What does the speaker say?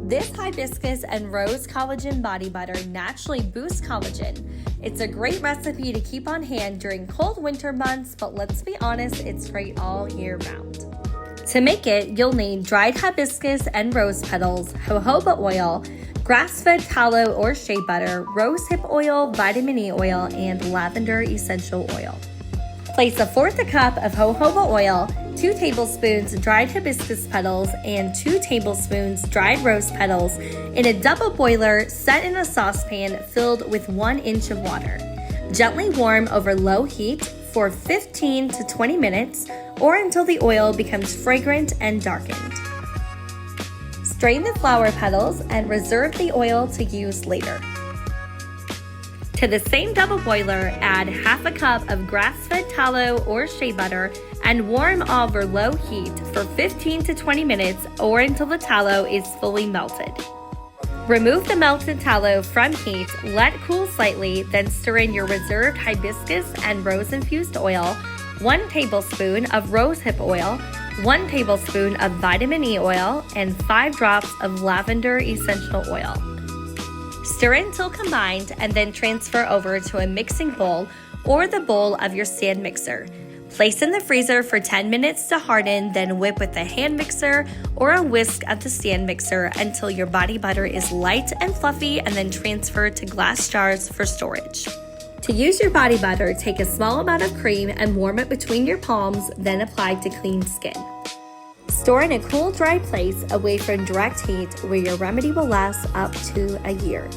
This hibiscus and rose collagen body butter naturally boosts collagen. It's a great recipe to keep on hand during cold winter months, but let's be honest, it's great all year round. To make it, you'll need dried hibiscus and rose petals, jojoba oil, grass-fed tallow or shea butter, rosehip oil, vitamin E oil, and lavender essential oil. Place 1/4 cup of jojoba oil, 2 tablespoons dried hibiscus petals, and 2 tablespoons dried rose petals in a double boiler set in a saucepan filled with 1 inch of water. Gently warm over low heat for 15 to 20 minutes or until the oil becomes fragrant and darkened. Strain the flower petals and reserve the oil to use later. To the same double boiler, add 1/2 cup of grass-fed tallow or shea butter and warm over low heat for 15 to 20 minutes or until the tallow is fully melted. Remove the melted tallow from heat, let cool slightly, then stir in your reserved hibiscus and rose-infused oil, 1 tablespoon of rosehip oil, 1 tablespoon of vitamin E oil, and 5 drops of lavender essential oil. Stir until combined and then transfer over to a mixing bowl or the bowl of your stand mixer. Place in the freezer for 10 minutes to harden, then whip with a hand mixer or a whisk at the stand mixer until your body butter is light and fluffy, and then transfer to glass jars for storage. To use your body butter, take a small amount of cream and warm it between your palms, then apply to clean skin. Store in a cool, dry place away from direct heat where your remedy will last up to a year.